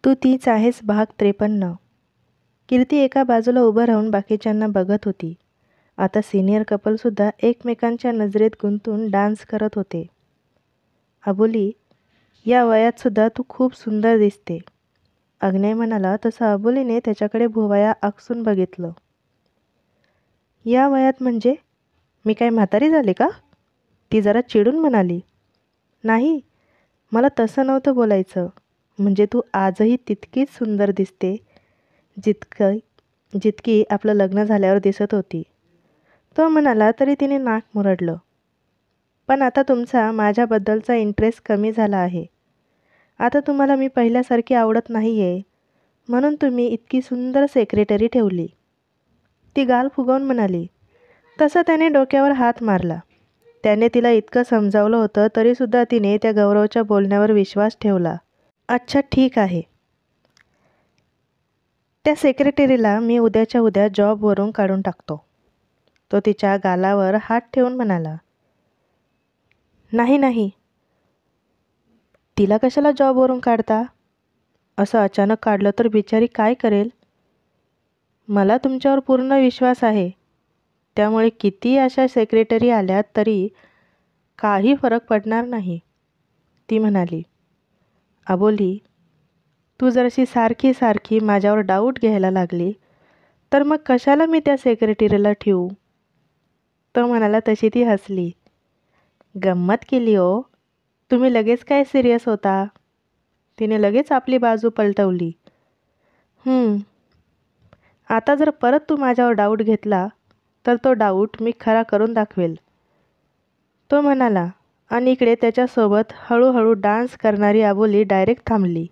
तू तीच आहेस भाग 53. कीर्ती एका बाजूला उभं राहून बाकीच्यांना बघत होती. आता सिनियर कपलसुद्धा एकमेकांच्या नजरेत गुंतून डान्स करत होते. अबोली, या वयातसुद्धा तू खूप सुंदर दिसते, अग्नेय म्हणाला. तसं अबोलीने त्याच्याकडे भुवया आकसून बघितलं. या वयात म्हणजे? मी काय म्हातारी झाले का? ती जरा चिडून म्हणाली. नाही, मला तसं नव्हतं बोलायचं. म्हणजे तू आजही तितकीच सुंदर दिसते जितकी आपलं लग्न झाल्यावर दिसत होती, तो म्हणाला. तरी तिने नाक मुरडलं. पण आता तुमचा माझ्याबद्दलचा इंटरेस्ट कमी झाला आहे. आता तुम्हाला मी पहिल्यासारखी आवडत नाही आहे, म्हणून तुम्ही इतकी सुंदर सेक्रेटरी ठेवली, ती गाल फुगवून म्हणाली. तसं त्याने डोक्यावर हात मारला. त्याने तिला इतकं समजावलं होतं तरीसुद्धा तिने त्या गौरवच्या बोलण्यावर विश्वास ठेवला. अच्छा, ठीक आहे. त्या सेक्रेटरीला मी उद्याच्या उद्या जॉबवरून काढून टाकतो, तो तिच्या गालावर हात ठेवून म्हणाला. नाही नाही, तिला कशाला जॉबवरून काढता? असं अचानक काढलं तर बिचारी काय करेल? मला तुमच्यावर पूर्ण विश्वास आहे, त्यामुळे किती अशा सेक्रेटरी आल्यात तरी काही फरक पडणार नाही, ती म्हणाली. अबोली, तू जराशी सारखी सारखी माझ्यावर डाऊट घ्यायला लागली तर मग कशाला मी त्या सेक्रेटरीला ठेवू? तो म्हणाला. तशी ती हसली. गंमत केली हो, तुम्ही लगेच काय सिरियस होता? तिने लगेच आपली बाजू पलटवली. आता जर परत तू माझ्यावर डाऊट घेतला तर तो डाऊट मी खरा करून दाखवेल, तो म्हणाला. आणि इकडे त्याच्यासोबत हळूहळू डान्स करणारी अबोली डायरेक्ट थांबली.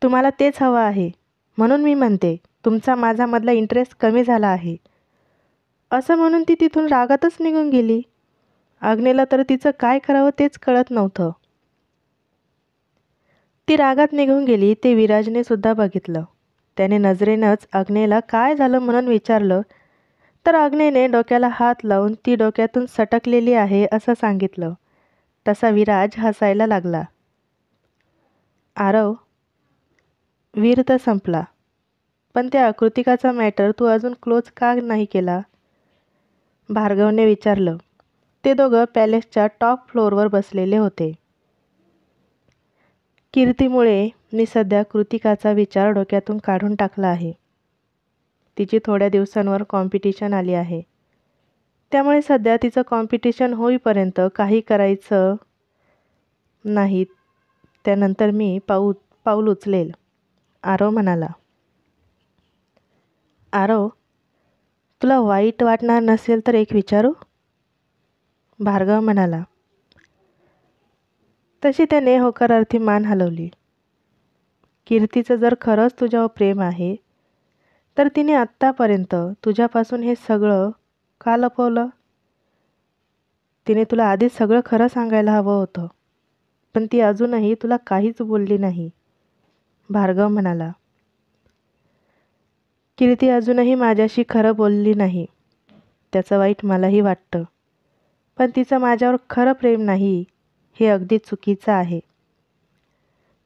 तुम्हाला तेच हवं आहे, म्हणून मी म्हणते तुमचा माझ्यामधला इंटरेस्ट कमी झाला आहे, असं म्हणून ती तिथून रागातच निघून गेली. अग्नेला तर तिचं काय करावं तेच कळत नव्हतं. ती रागात निघून गेली ते विराजने सुद्धा बघितलं. त्याने नजरेनंच अग्नेला काय झालं म्हणून विचारलं तर अग्नेने डोक्याला हात लावून ती डोक्यातून सटकलेली आहे असं सांगितलं. तसा विराज हसायला लागला. आरव, वीर तर संपला, पण त्या कृतिकाचा मॅटर तू अजून क्लोज का नाही केला? भार्गवने विचारलं. ते दोघं पॅलेसच्या टॉप फ्लोअरवर बसलेले होते. कीर्तीमुळे मी सध्या कृतिकाचा विचार डोक्यातून काढून टाकला आहे. तिची थोड्या दिवसांवर कॉम्पिटिशन आली आहे, त्यामुळे सध्या तिचं कॉम्पिटिशन होईपर्यंत काही करायचं नाही. त्यानंतर मी पाऊल उचलेल, आरव म्हणाला. आरव, तुला वाईट वाटणार नसेल तर एक विचारू? भार्गव म्हणाला. तशी त्याने होकारार्थी मान हलवली. कीर्तीचं जर खरंच तुझ्यावर प्रेम आहे तर तिने आत्तापर्यंत तुझ्यापासून हे सगळं का लपवलं? तिने तुला आधीच सगळं खरं सांगायला हवं होतं, पण ती अजूनही तुला काहीच बोलली नाही, भार्गव म्हणाला. कीर्ती अजूनही माझ्याशी खरं बोलली नाही, त्याचं वाईट मलाही वाटतं, पण तिचं माझ्यावर खरं प्रेम नाही हे अगदी चुकीचं आहे.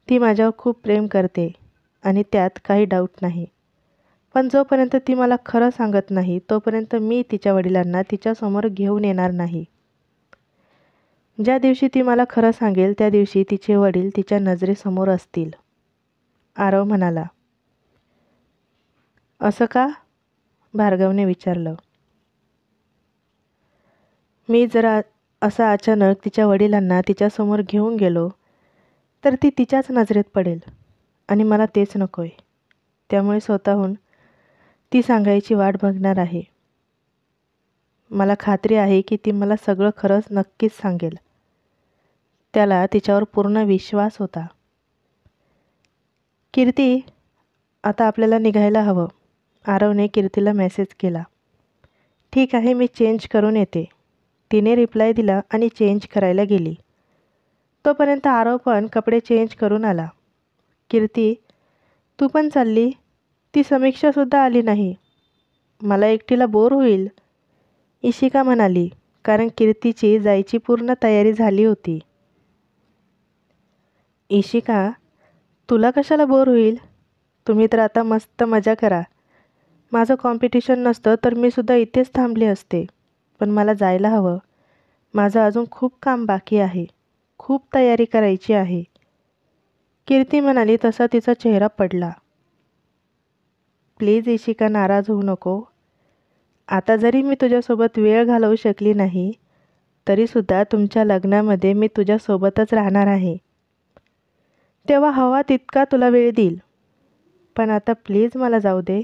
ती माझ्यावर खूप प्रेम करते आणि त्यात काही डाऊट नाही, पण जोपर्यंत ती मला खरं सांगत नाही तोपर्यंत मी तिच्या वडिलांना तिच्यासमोर घेऊन येणार नाही. ज्या दिवशी ती मला खरं सांगेल त्या दिवशी तिचे वडील तिच्या नजरेसमोर असतील, आरव म्हणाला. असं का? भार्गवने विचारलं. मी जर असं अचानक तिच्या वडिलांना तिच्यासमोर घेऊन गेलो तर ती तिच्याच नजरेत पडेल आणि मला तेच नकोय. त्यामुळे स्वतःहून ती सांगायची वाट बघणार आहे. मला खात्री आहे की ती मला सगळं खरंच नक्कीच सांगेल. त्याला तिच्यावर पूर्ण विश्वास होता. कीर्ती, आता आपल्याला निघायला हवं, आरवने कीर्तीला मेसेज केला. ठीक आहे, मी चेंज करून येते, तिने रिप्लाय दिला आणि चेंज करायला गेली. तोपर्यंत आरव पण कपडे चेंज करून आला. कीर्ती, तू पण चालली? ती समीक्षासुद्धा आली नाही, मला एकटीला बोर होईल, इशिका म्हणाली, कारण कीर्तीची जायची पूर्ण तयारी झाली होती. इशिका, तुला कशाला बोर होईल? तुम्ही तर आता मस्त मजा करा. माझं कॉम्पिटिशन नसतं तर मी सुद्धा इथेच थांबले असते. पण मला जायला हवं. माझं अजून खूप काम बाकी आहे. खूप तयारी करायची आहे. कीर्ती म्हणाली तसा तिचा चेहरा पडला. प्लीज इशिका, नाराज होऊ नको. आता जरी मी तुझ्यासोबत वेळ घालवू शकली नाही तरीसुद्धा तुमच्या लग्नामध्ये मी तुझ्यासोबतच राहणार आहे. तेव्हा हवा तितका तुला वेळ देईल. पण आता प्लीज मला जाऊ दे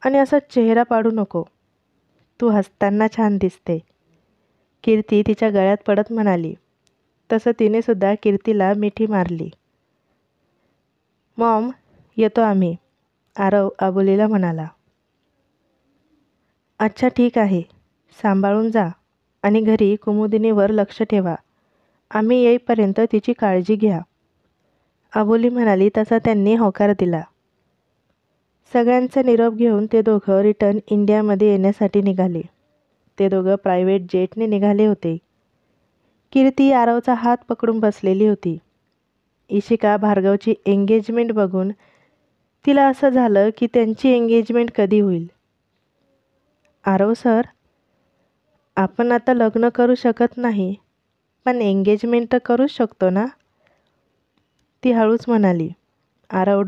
आणि असा चेहरा पाडू नको. तू हसताना छान दिसते. कीर्ती तिच्या गळ्यात पडत म्हणाली. तसं तिने सुद्धा कीर्तीला मिठी मारली. मॉम, येतो आम्ही, आरव आबोलीला म्हणाला. अच्छा ठीक आहे. सांभाळून जा आणि घरी कुमुदिनीवर लक्ष ठेवा. आम्ही येईपर्यंत तिची काळजी घ्या, आबोली म्हणाली. तसा त्यांनी होकार दिला. सगळ्यांचा निरोप घेऊन ते दोघं रिटर्न इंडियामध्ये येण्यासाठी निघाले. ते दोघं प्रायव्हेट जेटने निघाले होते. कीर्ती आरवचा हात पकडून बसलेली होती. इशिका भार्गवची एंगेजमेंट बघून तिला असं झालं की त्यांची एंगेजमेंट कधी होईल. आरव सर, आपण आता लग्न करू शकत नाही, पण एंगेजमेंट तर करूच शकतो ना, ती हळूच म्हणाली. आरव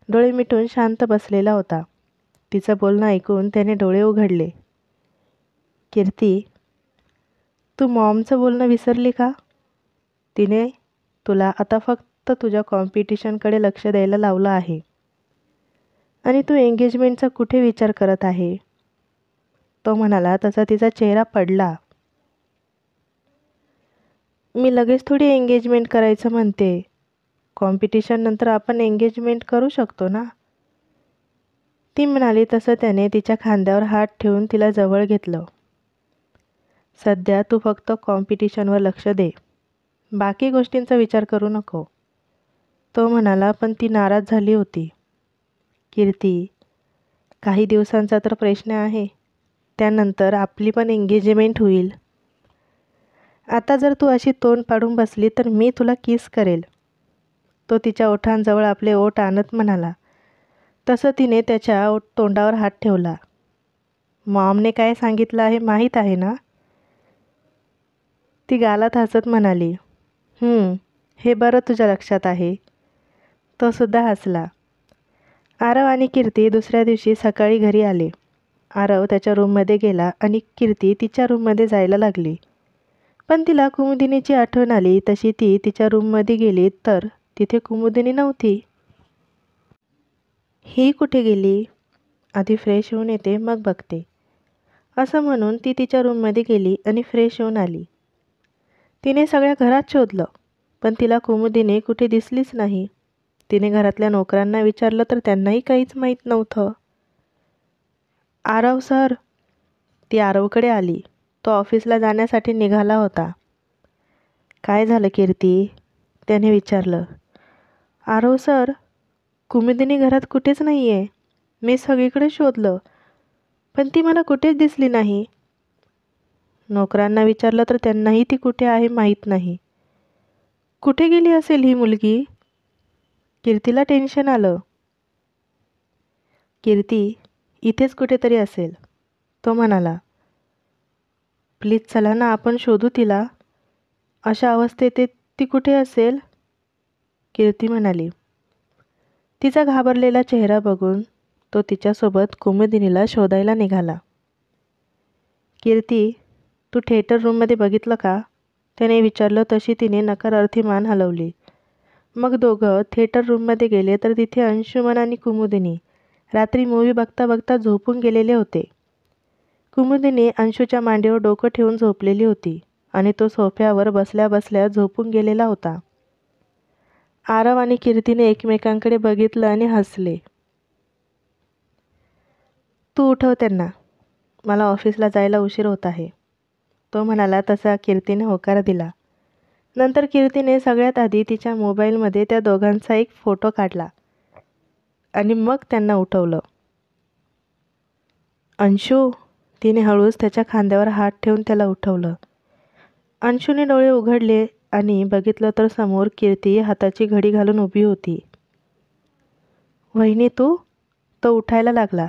डोळे मिटून शांत बसलेला होता. तिचं बोलणं ऐकून त्याने डोळे उघडले. कीर्ती, तू मॉमचं बोलणं विसरली का? तिने तुला आता फक्त तुझ्या कॉम्पिटिशनकडे लक्ष द्यायला लावलं आहे आणि तू एंगेजमेंटचा कुठे विचार करत आहे? तो म्हणाला. तसा तिचा चेहरा पडला. मी लगेच थोडी एंगेजमेंट करायचं म्हणते. कॉम्पिटिशननंतर आपण एंगेजमेंट करू शकतो ना, ती म्हणाली. तसं त्याने तिच्या खांद्यावर हात ठेवून तिला जवळ घेतलं. सध्या तू फक्त कॉम्पिटिशनवर लक्ष दे. बाकी गोष्टींचा विचार करू नको, तो म्हणाला. पण ती नाराज झाली होती. कीर्ती, काही दिवसांचा तर प्रश्न आहे. त्यानंतर आपली पण एंगेजमेंट होईल. आता जर तू अशी तोंड पाडून बसली तर मी तुला किस करेल, तो तिच्या ओठांजवळ आपले ओठ आणत म्हणाला. तसं तिने त्याच्या तोंडावर हात ठेवला. मॉमने काय सांगितलं आहे माहीत आहे ना, ती गालात हसत म्हणाली. हे बरं तुझ्या लक्षात आहे, तो सुद्धा हसला. आरव आणि कीर्ती दुसऱ्या दिवशी सकाळी घरी आले. आरव त्याच्या रूममध्ये गेला आणि कीर्ती तिच्या रूममध्ये जायला लागली. पण तिला कुमुदिनीची आठवण आली. तशी ती तिच्या रूममध्ये गेली तर तिथे कुमुदिनी नव्हती. ही कुठे गेली? आधी फ्रेश होऊन येते मग बघते, असं म्हणून ती तिच्या रूममध्ये गेली आणि फ्रेश होऊन आली. तिने सगळ्या घरात शोधलं पण तिला कुमुदिनी कुठे दिसलीच नाही. तिने घरातल्या नोकरांना विचारलं तर त्यांनाही काहीच माहीत नव्हतं. आरव सर, ती आरवकडे आली. तो ऑफिसला जाण्यासाठी निघाला होता. काय झालं कीर्ती, त्याने विचारलं. आरव सर, कुमुदिनी घरात कुठेच नाही आहे. मी सगळीकडे शोधलं पण ती मला कुठेच दिसली नाही. नोकरांना विचारलं तर त्यांनाही ती कुठे आहे माहीत नाही. कुठे गेली असेल ही मुलगी? कीर्तीला टेन्शन आलं. कीर्ती इथेच कुठेतरी असेल, तो म्हणाला. प्लीज चला ना, आपण शोधू तिला. अशा अवस्थेत ती कुठे असेल, कीर्ती म्हणाली. तिचा घाबरलेला चेहरा बघून तो तिच्यासोबत कुमुदिनीला शोधायला निघाला. कीर्ती, तू थिएटर रूममध्ये बघितलं का, त्याने विचारलं. तशी तिने नकारार्थी मान हलवली. मग दोघं थिएटर रूममध्ये गेले तर तिथे अंशुमन आणि कुमुदिनी रात्री मूव्ही बघता बघता झोपून गेलेले होते. कुमुदिनी अंशूच्या मांडीवर डोकं ठेवून झोपलेली होती आणि तो सोफ्यावर बसल्या बसल्या झोपून गेलेला होता. आरव आणि कीर्तीने एकमेकांकडे बघितलं आणि हसले. तू उठव त्यांना, मला ऑफिसला जायला उशीर होत आहे, तो म्हणाला. तसा कीर्तीने होकार दिला. नंतर कीर्तीने सगळ्यात आधी तिच्या मोबाईलमध्ये त्या दोघांचा एक फोटो काढला आणि मग त्यांना उठवलं. अंशू, तिने हळूच त्याच्या खांद्यावर हात ठेवून त्याला उठवलं. अंशूने डोळे उघडले आणि बघितलं तर समोर कीर्ती हाताची घडी घालून उभी होती. वहिनी तू? तो उठायला लागला.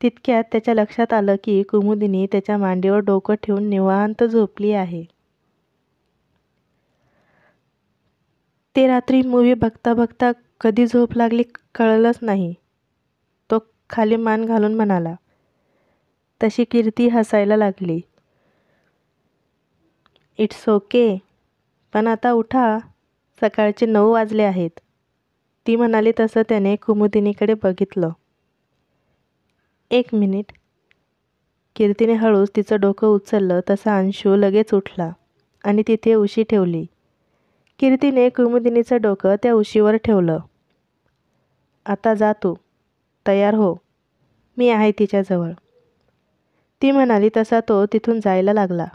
तितक्यात त्याच्या लक्षात आलं की कुमुदिनी त्याच्या मांडीवर डोकं ठेवून निवांत झोपली आहे. ते रात्री मूवी बघता बघता कधी झोप लागली कळलंच नाही. तो खाली मान घालून म्हणाला. तशी कीर्ती हसायला लागली. इट्स ओके, पण आता उठा, सकाळचे 9 वाजले आहेत. ती म्हणाली तसं त्याने कुमुदिनीकडे बघितलं. 1 मिनिट. कीर्तीने हळूच तिचं डोकं उचललं तसा अंशू लगेच उठला आणि तिथे उशी ठेवली. कीर्तीने कुमुदिनीचं डोकं त्या उशीवर ठेवलं. आता जा तू, तयार हो, मी आहे तिच्याजवळ. ती म्हणाली तसा तो तिथून जायला लागला.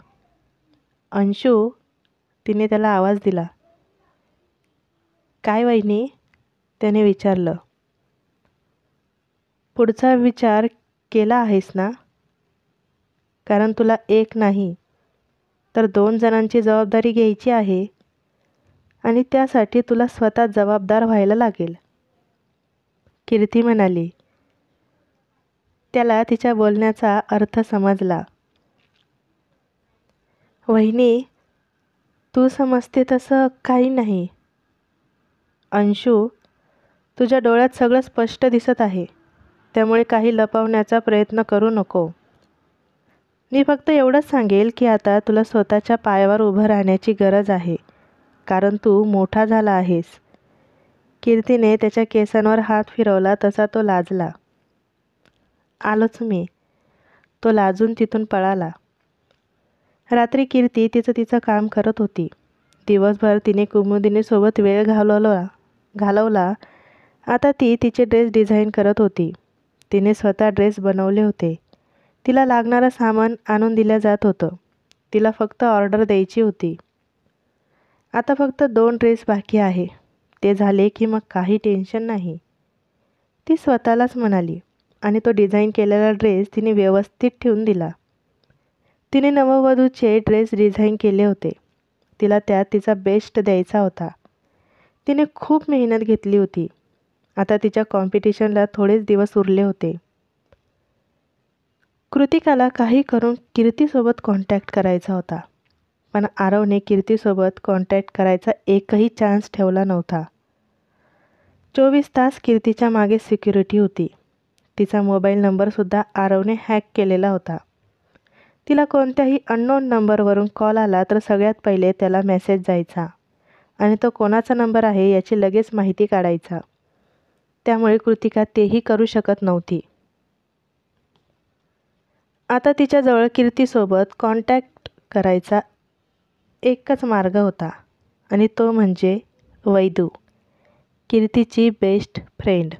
अंशू, तिने त्याला आवाज दिला. काय वहिनी? त्याने विचारलं. पुढचा विचार केला आहेस ना? कारण तुला एक नाही तर 2 जणांची जबाबदारी घ्यायची आहे आणि त्यासाठी तुला स्वतः जबाबदार व्हायला लागेल. कीर्ती म्हणाली. त्याला तिच्या बोलण्याचा अर्थ समजला. वहिनी, तू समजते तसं काही नाही. अंशू, तुझ्या डोळ्यात सगळं स्पष्ट दिसत आहे, त्यामुळे काही लपवण्याचा प्रयत्न करू नको. मी फक्त एवढंच सांगेल की आता तुला स्वतःच्या पायावर उभं राहण्याची गरज आहे, कारण तू मोठा झाला आहेस. कीर्तीने त्याच्या केसांवर हात फिरवला तसा तो लाजला. आलोच मी. तो लाजून तिथून पळाला. रात्री कीर्ती तिचं काम करत होती. दिवसभर तिने कुमुदिनीसोबत वेळ घालवला. आता ती तिचे ड्रेस डिझाईन करत होती. तिने स्वतः ड्रेस बनवले होते. तिला लागणारं सामान आणून दिलं जात होतं. तिला फक्त ऑर्डर द्यायची होती. आता फक्त 2 ड्रेस बाकी आहे. ते झाले की मग काही टेन्शन नाही, ती स्वतःलाच म्हणाली. आणि तो डिझाईन केलेला ड्रेस तिने व्यवस्थित ठेवून दिला. तिने नववधूचे ड्रेस डिझाईन केले होते. तिला त्यात तिचा बेस्ट द्यायचा होता. तिने खूप मेहनत घेतली होती. आता तिच्या कॉम्पिटिशनला थोडेच दिवस उरले होते. कृतिकाला काही करून कीर्तीसोबत कॉन्टॅक्ट करायचा होता, पण आरवने कीर्तीसोबत कॉन्टॅक्ट करायचा एकही चान्स ठेवला नव्हता. 24 तास कीर्तीच्या मागे सिक्युरिटी होती. तिचा मोबाईल नंबरसुद्धा आरवने हॅक केलेला होता. तिला कोणत्याही अननोन नंबरवरून कॉल आला तर सगळ्यात पहिले त्याला मेसेज जायचा आणि तो कोणाचा नंबर आहे याची लगेच माहिती काढायचा. त्यामुळे कृतिका तेही करू शकत नव्हती. आता तिच्याजवळ कीर्तीसोबत कॉन्टॅक्ट करायचा एकच मार्ग होता आणि तो म्हणजे वैदू, कीर्तीची बेस्ट फ्रेंड.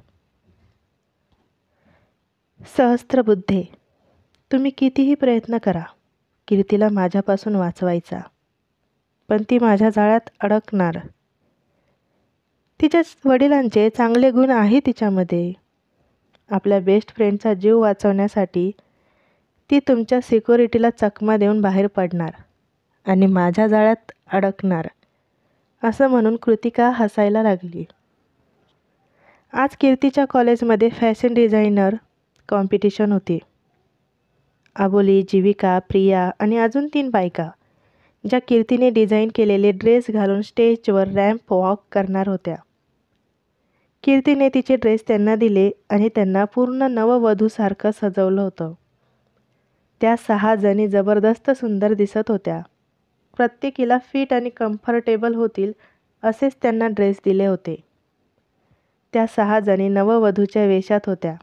सहस्त्रबुद्धे, तुम्ही कितीही प्रयत्न करा कीर्तीला माझ्यापासून वाचवायचा, पण ती माझ्या जाळ्यात अडकणार. तिच्या वडिलांचे चांगले गुण आहे तिच्यामध्ये. आपल्या बेस्ट फ्रेंडचा जीव वाचवण्यासाठी ती तुमच्या सिक्युरिटीला चकमा देऊन बाहेर पडणार आणि माझ्या जाळ्यात अडकणार, असं म्हणून कृतिका हसायला लागली. आज कीर्तीच्या कॉलेजमध्ये फॅशन डिझायनर कॉम्पिटिशन होती. अबोली, जीविका, प्रिया आणि अजून 3 बायका ज्या कीर्तीने डिझाईन केलेले ड्रेस घालून स्टेजवर रॅम्प वॉक करणार होत्या. कीर्तीने तिचे ड्रेस त्यांना दिले आणि त्यांना पूर्ण नववधूसारखं सजवलं होतं. त्या 6 जणी जबरदस्त सुंदर दिसत होत्या. प्रत्येकीला फिट आणि कम्फर्टेबल होतील असेच त्यांना ड्रेस दिले होते. त्या 6 जणी नववधूच्या वेशात होत्या.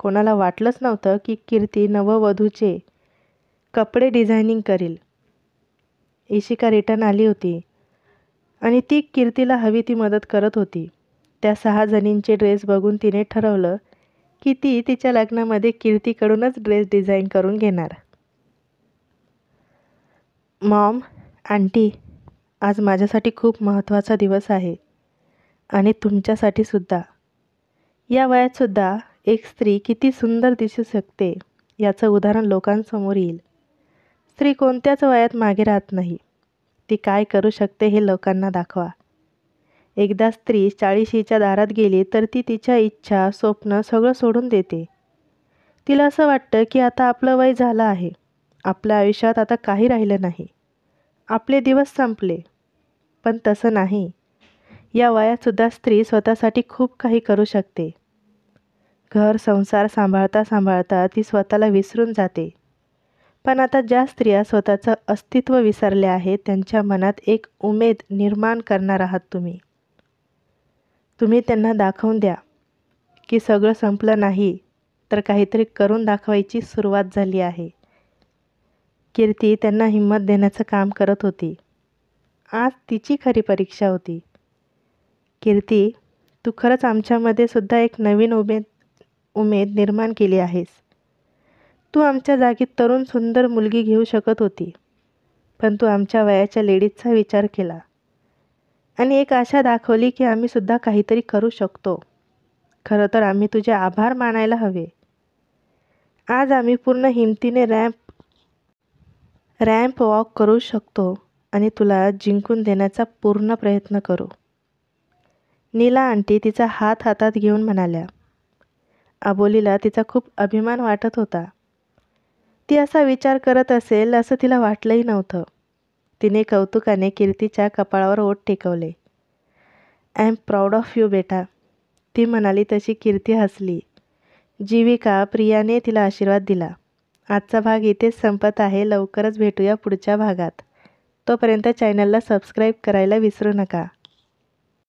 कोणाला वाटलंच नव्हतं की कीर्ती नववधूचे कपडे डिझायनिंग करील. इशिका रिटर्न आली होती आणि ती कीर्तीला हवी ती मदत करत होती. त्या 6 जणींचे ड्रेस बघून तिने ठरवलं की ती तिच्या लग्नामध्ये कीर्तीकडूनच ड्रेस डिझाईन करून घेणार. मॉम, आंटी, आज माझ्यासाठी खूप महत्त्वाचा दिवस आहे आणि तुमच्यासाठी सुद्धा. या वयातसुद्धा एक स्त्री किती सुंदर दिसू शकते याचं उदाहरण लोकांसमोर येईल. स्त्री कोणत्याच वयात मागे राहत नाही. ती काय करू शकते हे लोकांना दाखवा. एकदा स्त्री 40शीच्या दारात गेली तर ती तिच्या इच्छा, स्वप्न सगळं सोडून देते. तिला असं वाटतं की आता आपलं वय झालं आहे, आपल्या आयुष्यात आता काही राहिलं नाही, आपले दिवस संपले. पण तसं नाही. या वयातसुद्धा स्त्री स्वतःसाठी खूप काही करू शकते. घर संसार सांभाळता सांभाळता ती स्वतःला विसरून जाते. पण आता ज्या स्त्रिया स्वतःचं अस्तित्व विसरल्या आहेत त्यांच्या मनात एक उमेद निर्माण करणार आहात तुम्ही. तुम्ही त्यांना दाखवून द्या की सगळं संपलं नाही, तर काहीतरी करून दाखवायची सुरुवात झाली आहे. कीर्ती त्यांना हिंमत देण्याचं काम करत होती. आज तिची खरी परीक्षा होती. कीर्ती, तू खरंच आमच्यामध्ये सुद्धा एक नवीन उमेद निर्माण केली आहेस. तू आमच्या जागी तरुण सुंदर मुलगी घेऊ शकत होती, पण तू आमच्या वयाच्या लेडीजचा विचार केला आणि एक आशा दाखवली की आम्ही सुद्धा काहीतरी करू शकतो. खरं तर आम्ही तुझे आभार मानायला हवे. आज आम्ही पूर्ण हिमतीने रॅम्प वॉक करू शकतो आणि तुला जिंकून देण्याचा पूर्ण प्रयत्न करू. नीला आंटी तिचा हात हातात घेऊन म्हणाल्या. अबोलीला तिचा खूप अभिमान वाटत होता. ती असा विचार करत असेल असं तिला वाटलंही नव्हतं. तिने कौतुकाने कीर्तीच्या कपाळावर ओठ टेकवले. I am proud of you बेटा, ती म्हणाली तशी कीर्ती हसली. जीविका प्रियाने तिला आशीर्वाद दिला. आजचा भाग इथेच संपत आहे. लवकरच भेटूया पुढच्या भागात. तोपर्यंत चॅनलला सबस्क्राईब करायला विसरू नका.